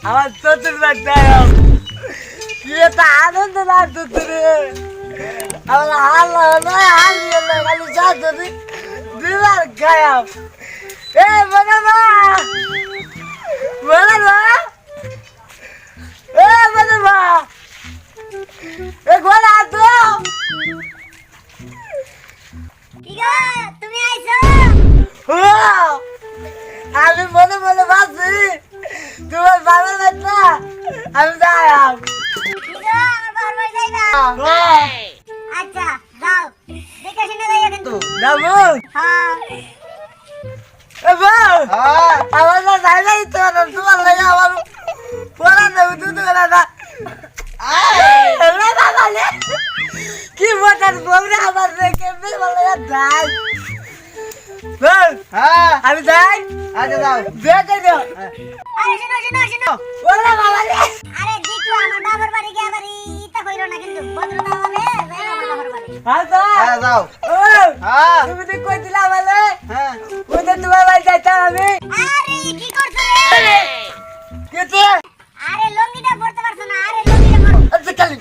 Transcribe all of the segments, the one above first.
আমার চতুর বাচ্চা কি একটা আনন্দ লাগতো রে। আমার হাল নয় হাল নিয়ে খালি যাচ্ছি দিবার গায়াব। এ মনে মা মনে মা এ মনে মা এ ঘোড়া তো কি গো তুমি আইছো? আমি মনে মনে ভাবছি তোমার বাবার বাচ্চা আমি যাইলাম। কি গো আমার বাবার বাড়ি যাইবা? আচ্ছা যাও দেখে শুনে যাইও কিন্তু। যাবো হ্যাঁ এ বউ আমার না যাইলাই তো তোমার লাগে আমার পড়া দেবো তুই তো না কি মজার বউরে আমার কেমনি বলে যাই আমি যাই। আচ্ছা যাও দেখে দাও। আরে শুনো শুনো শুনো ওরে বাবা রে আরে দেখো আমার বাবার বাড়ি গিয়ে আবার ইতা কইরো না কিন্তু ভদ্রতা হবে যাই আমার বাবার বাড়ি। হ্যাঁ তো যাও। ও তুমি তো কই দিলা বলে ওই তো তোমার বাড়ি যাইতাম আমি। আরে কি করছো রে? কেটে আরে লঙ্গিটা পড়তে পারছো না? আরে লঙ্গিটা পড়ো। আচ্ছা খালি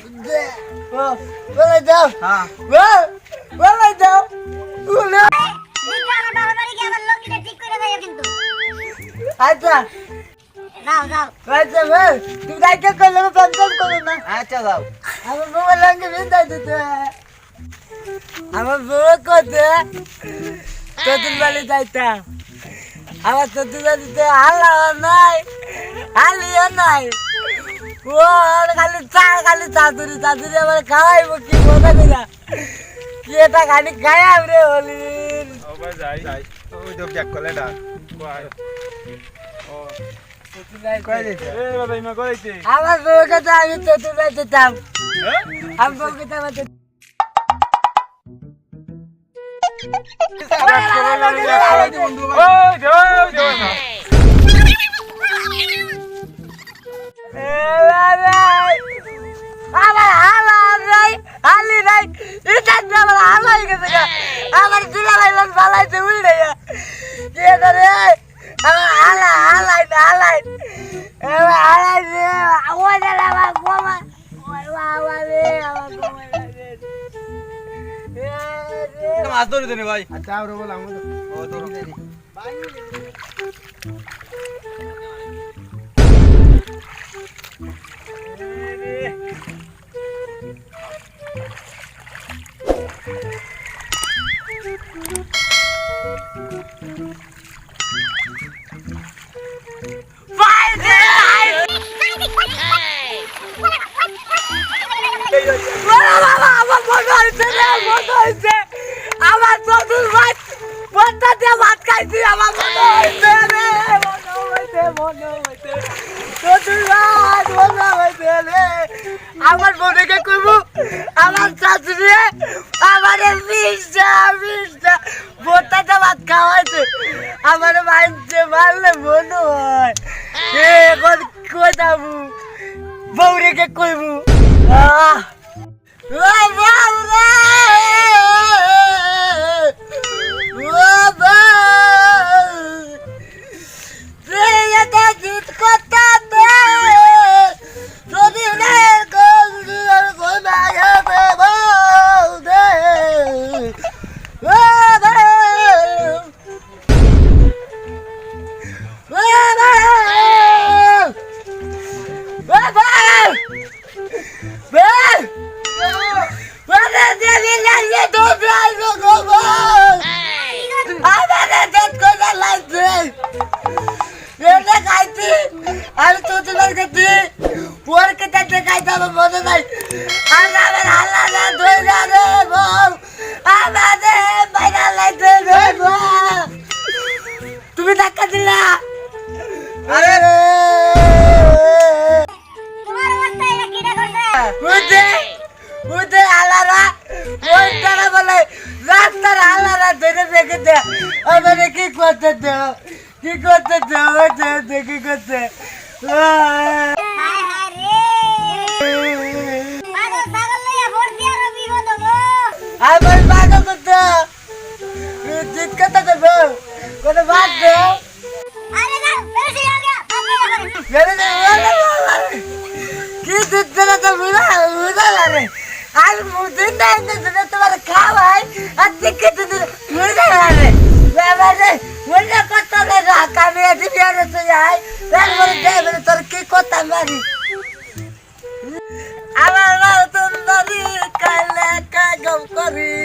ও বলে যাও হ্যাঁ বলে যাও উলে দেখো আমার বাবার বাড়ি গিয়ে আবার লঙ্গিটা ঠিক করে যাইও কিন্তু। আচ্ছা যাও যাও আচ্ছা ভাই তুমি যাইকে করলে পঞ্চাশ করো না। আচ্ছা যাও। আমার বউ লঙ্গি বিন্দাই দিতে আমার বউ করতে চতুর বাড়ি যাইতাম। আমার চতুর বাড়িতে হালা নাই হালিও নাই ও খালি চাদুরি চাদুরি আমার খাওয়াইবো কি মজা কইরা কি এটা খালি খাইয়াম রে হলির। ওই তো ব্যাক করলে না আমার বউকে তো আমি চতুর বাড়ি যেতাম। আমি বউকে তো আমার আমার হালা নাই হালি নাই এটা আমার হালা হয়ে গেছে আমার চুলা ভাইলাম পালাইতে উল্টে কি রে আমার হালা হালাই না হালাই আমার হালাই রে ওই আমার গোমা ওই বাবা রে আমার গোমা রে মাছ ধরে দেনে ভাই। আচ্ছা আর বল আমাদের ও ধরো আমার মনে হয়েছে রে মনে হয়েছে আমার চতুর ভাই বন্ধা দিয়ে ভাত খাইছি আমার মনে হয়েছে রে মনে হয়েছে চতুর ভাই মনে হয়েছে রে আমার বোনকে কইব আমার শাশুড়ি আমার বিশটা বন্ধা দিয়ে ভাত খাওয়াইছে আমার মাইনছে মারলে মনে হয় এখন কই যাবো বউরেকে কইব আমি তো তোমার কাছে পরকে তাতে খাইতে হবে মনে নাই আর আমার হাল্লা না ধরে রে বল আমাদের বাইরে লাইতে রে তুমি ধাক্কা দিলা আরে তোমার অবস্থা এটা কিটা করছে? উদে আলারা ওই তারা বলে রাস্তার আলারা ধরে রেখে দে আমাদের কি করতে দেও কি করতে দেও কি করতে হায় হায় রে পাগল পাগল লইয়া ভোট দিয়া রবি বদবো। আমার পাগল করতে জিত কথা দেবো কোনো বাদ দেও আরে না ফেরসে आ गया মেরে দে কি দিতে না তো মুরা মুরা লাগে আর মুদিন না ইন্দে তোমার খাওয়াই আর টিকে দিতে মুরা লাগে বাবারে মুরা কত না রাখা নিয়ে দিবি আর তো যাই তারপরে দেবে তোর কি কথা মারি আমার নতুন নদী কালে কাগম করি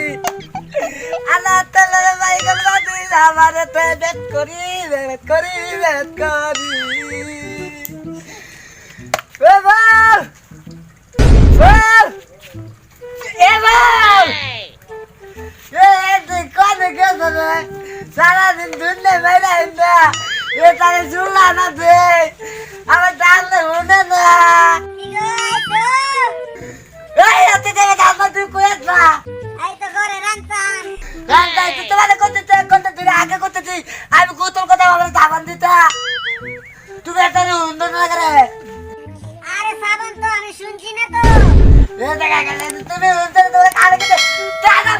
আলা তালা বাইগল বাদি আমারে বেত করি বাবা সারা দিন দুনিয়া বাইরে হিন্দা এ তারে ঝুলা না দে আমার ডাকলে শুনে না এই এত জায়গা ডাকলে তুই কয়েছ না এই তো ঘরে রান্তাম রান্তাই তুই তোমার করতে তুই আগে করতে তুই আমি কুতল কথা আমার সাবান দিতা তুমি একটা হুন্দর না করে আরে সাবান তো আমি শুনছি না তো এ দেখা গেলে তুমি হুন্দর তোমার কানে গেলে দাদা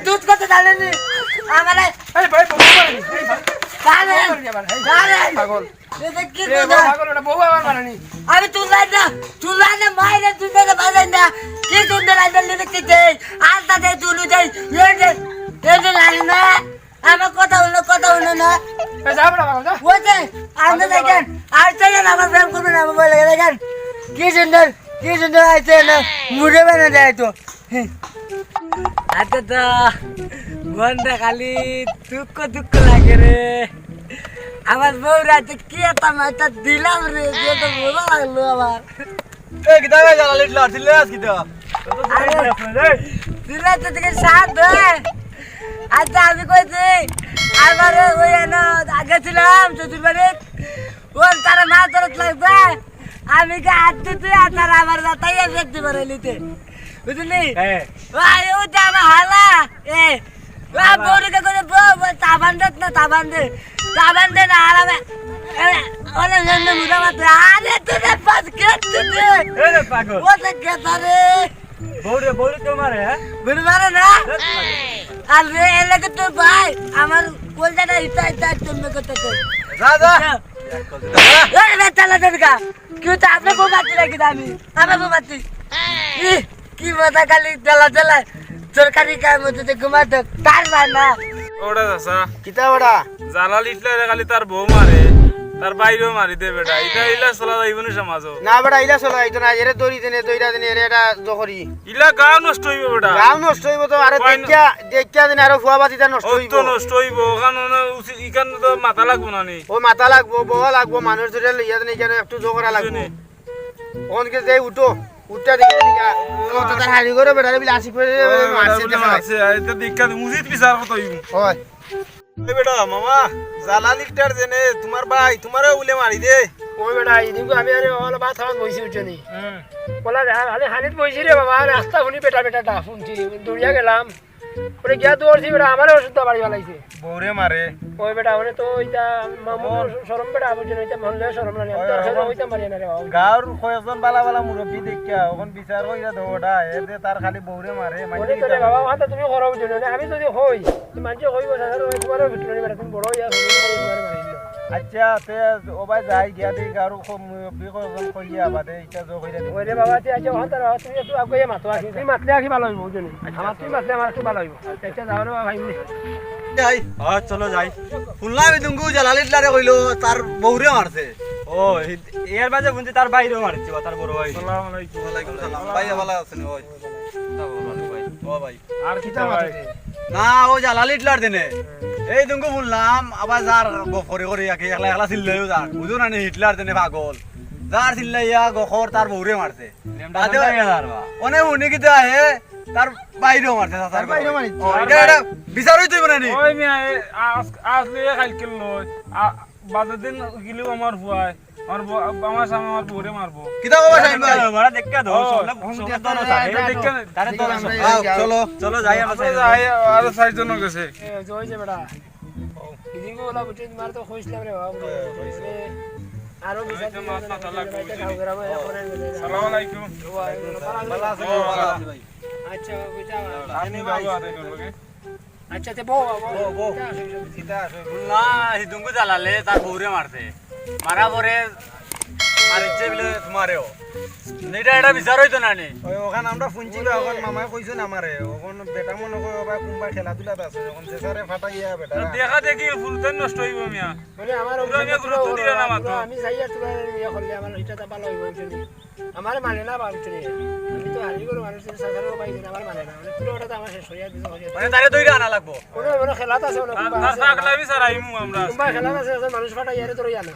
দুধ কত জানেনি আমার আমি তুলাই না মাইরে তুলাই না বাজাই না কি সুন্দর আইডল লিখতে আর তাতে তুলু যাই লাগে না আমার কথা হলো না বলছে আপনি দেখেন আর চাইছেন আমার প্রেম করবেন না বলে দেখেন কি সুন্দর আইছে না মুড়ে বেনে দেয় তো আচ্ছা তো মনটা খালি দুঃখ লাগে রে আমার বউ রাতে কি একটা দিলাম রে যে তো মজা লাগলো আমার এ কিতা ভাই জ্বালা লিটলা ছিল আজ কিতা দিলে তো থেকে সাথ দে আচ্ছা আমি কইছি আমার ওই আগে ছিলাম চতুর্বারে ওর তারা মাছ ধরত লাগবে আমি কে হাত দিতে আর তারা আমার যাতাই দেখতে পারে নিতে বুঝলি ভাই ওটা আমার হালা এ বউরিকে করে বউ তাবান দে না আরামে অনেক জন্য মুদা মাত্র আরে তুই পাঁচ কেটে দে এ পাগল ওটা কেতা রে বউরে কেউ মারে হ্যাঁ বুঝতে পারে না আর রে এলাকা তোর ভাই আমার কলজাটা ইটা তুমি করতেছে রাজা রে চালা দেরকা কিউ তো আপনি বউ মারতে রাখি আমি আমার বউ মারতে কি মজা খালি চালা সরকারি কাজ মধ্যে ঘুমাতো তার ভাই না ওটা দাসা কিতা ওটা জ্বালা লিটলা খালি তার বউ মারে তার বাইরেও মারি দে বেটা এটা ইলা চলা যাইব না সমাজও না বেটা ইলা চলা আইতো না এরে দইরা দেনে এরে এটা জকরি ইলা গাও নষ্ট হইব বেটা গাও নষ্ট হইব তো আরে দেখিয়া দিনে আরো ফুয়া বাতিটা নষ্ট হইব তো নষ্ট হইব কারণ ইখান তো মাথা লাগবো না নি ও মাথা লাগবো বহা লাগবো মানুষ ধরে লইয়া দেনে এখানে একটু জকরা লাগবো ওনকে যাই উঠো উঠটা দেখে দিকা ও তো তার হাড়ি করে বেটা বিল আসি করে মারছে দেখা আছে এটা দেখা মুজিদ বিচার কত হইব হয় ওই বেটা মামা জ্বালা লিটার জেনে তোমার ভাই তোমারও উলে মারি দে ওই বেটা ইদিন আমি আরে ওলা বাত হাত বইছি উঠনি বলা আরে হানিত বইছি রে বাবা রাস্তা শুনি বেটা ডা শুনছি দৌড়িয়া গেলাম ওরে গিয়া দৌড়ছি বেটা আমারে ওষুধ বাড়ি বালাইছে বউরে মারে ওই বেটা মানে তো এটা মামু শরম বেটা আবজন এটা মহলে শরম না তোর সাথে হইতাম পারি না রে বাবা গাঁর কয়েকজন বালা মুরব্বী দেখিয়া ওখান বিচার কইরা দৌড়া এতে তার খালি বউরে মারে ওরে তো রে বাবা হাতে তুমি করো বুঝো না আমি যদি হই তুমি মানছে হইব সারা ওই তোমারও ভিতরে বেটা তুমি বড় ইয়া হই তোমারে মারিল আচ্ছা তে ও ভাই যাই গিয়া দেই গাঁর মুরব্বী কয়েকজন কইয়া বাদে এটা জো কইরা দি ওরে বাবা তে আচ্ছা হাতে তুমি একটু আগে মাতো আসি তুমি মাতলে আসি ভালো হইব বুঝো না আমার তুমি মাতলে আমার একটু ভালো হইব আচ্ছা যাও রে ভাই যাই চলো যাই শুনলাম তুমকু জালালিটলারে কইলো তার বউরে মারছে ও এর মাঝে বুঝছি তার বাইরেও মারছে তার বড় ভাই আসসালামু আলাইকুম ওয়ালাইকুম সালাম ভাই ভালো আছেন ওই ও ভাই আর কি ভাই না ও জালালিটলার দিনে এই তুমকু শুনলাম আবার যার গফরে করে একলা একলা চিল্লাইও যার বুঝো না হিটলার দিনে পাগল যার চিল্লাইয়া গখর তার বউরে মারছে অনেক উনি কিতে আহে তার বাইরেও মারছে তার বাইরেও মারছে এটা বিচারই তুই বনানি ওই মিয়া আজ লিয়ে কালকে লই বাদের দিন গিলিও আমার ভুয়ায় আমার সামনে আমার বউরে মারবো কিতা বাবা সাইন ভাই বড় দেখা দাও চলো চলো যাই আমরা যাই আর সাইড জন গেছে জয় যে বেটা ইদিন গোলা বুঝে মার তো কইছিলাম রে বাবা আরো বিচার তো মাছ না চালা বাইতে খাও গ্রামে এখন আসসালামু আলাইকুম ভালো আছে ভাই আচ্ছা বুঝা আপনি বাবু আতে নলগে আচ্ছা তে বউ বউ সীতা আসো না এই দুঙ্গু জ্বালালে তার বউরে মারছে মারা পরে মারিছে বলে তোমারেও এটা বিচার হইতো না নি ওই ওখানে আমরা শুনছি ওখানে মামাই কইছেন আমারে ওখানে বেটা মনে করে বা কোনবা খেলাধুলাত আছে ওখানে সেসারে ফাটাইয়া বেটা দেখা দেখি ফুলতেন নষ্ট হইব মিয়া মানে আমার পুরো আমি গুরুত্ব দিলে না মাত্র। আমি যাইয়া তোরা ইয়া করলে আমার এটা ভালো হইব বুঝলি আমার মানে না বাবুচুরি আমি তো হারি করে মানুষের সাধারণ পাইছি না আমার মানে না মানে পুরো ওটা তো আমার শেষ হইয়া দিছে মানে তারে দইরা আনা লাগবো কোনো কোনো খেলাত আছে না থাকলে বিচার আইমু আমরা কুম্বা খেলাত আছে মানুষ ফাটা ইয়ারে তোর ইয়া না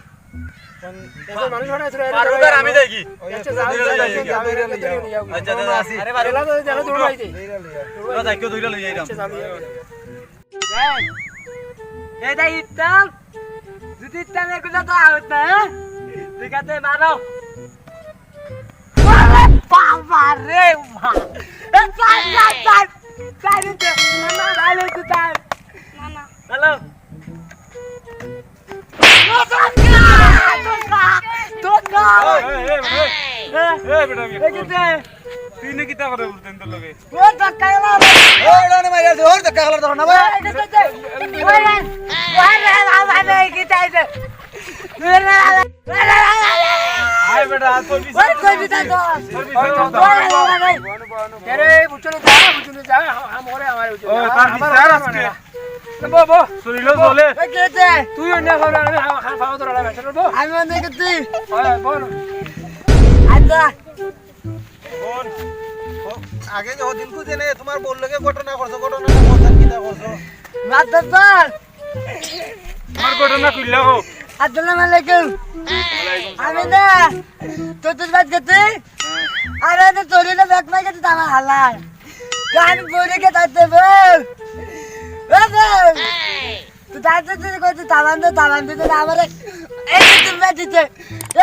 মানুষ ফাটা তোর পারুদার আমি দেখি আচ্ছা যাও আচ্ছা দাদা আসি আরে খেলা তো দেখো তোর বাইতে তো যাই কেউ দইরা লই যাইরাম আচ্ছা যাও এটা ইতাম যদি ইতাম এগুলো তো আউট না ঠিক আছে মারো আরে বাবা রে মা এ চাই রে মামা ভালো তো তাই মামা হ্যালো এ বেটা মিয়া তুই নে কিতা করে ফুলতেন তোর লগে ওই ডানে মাইরা দে ওর টাকা গলা ধর না ভাই আই বেটা তোর আরে বুঝুনি যা আম করে আমার বুঝুনি ও তার বিচার আজকে বো বো শরীরও চলে তুই অন্য খাবার আমি খান খাওয়া তোর আলাদা বেটা বো আমি অনেক তুই বল আচ্ছা কোন আগে যে ওদিন কু জেনে তোমার বললে ঘটনা করছো ঘটনা কথা কিটা করছো মাত্র তোর আমার ঘটনা কইলা হো আসসালামু আলাইকুম আমি না তোর বাদ গেছি আরে তো তোরে না ব্যাগ মাই গেছে আমার হালাল গান বলে কে তাতে বল তুই তাতে তুই কইতে তাবান দিতে আমারে এই তুমি দিতে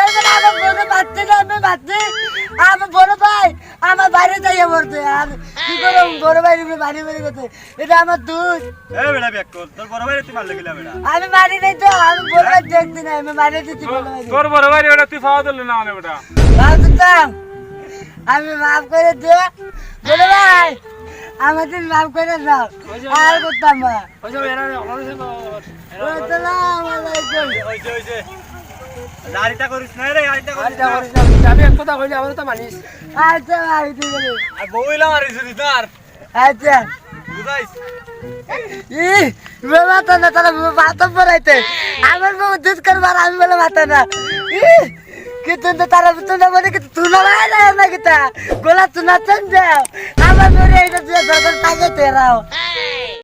এই না আমার বড় বাচ্চা না আমি বাচ্চা আমার বড় ভাই আমার বাইরে যাইয়া পড়তে আর কি করব বড় ভাই বাড়ি বাড়ি করতে এটা আমার দুধ এ বেটা ব্যাক কর তোর বড় ভাই তুই মারলে গিলা বেটা আমি মারি নাই তো আমি বড় ভাই দেখতে নাই আমি মারি দিতে বড় ভাই তোর বড় ভাই ওটা তুই পাওয়া দিল না মানে বেটা বাবুতাম আমি মাফ করে দে বড় ভাই আমাদের মাফ করে দাও আর করতাম না ওই যে এরা আসসালামু আলাইকুম হইছে হইছে দাড়িটা করিস না রে আইটা আরে করিস যা না করিস না আমি এক কথা কইলে আমার তো মানিস আচ্ছা ভাই ঠিক আছে আর বউইলা মারিস তুই তার আচ্ছা বুঝাইস ই বাবা তো না তাহলে বাতাম পড়াইতে আমার বাবু দুধ করবার আমি বলে মাথা না ই কি তুই তো তারা তুই না বলে কি তুই না না কিতা গোলা তুই না চঞ্জা আমার মেরে এটা দিয়ে দরকার থাকে তেরাও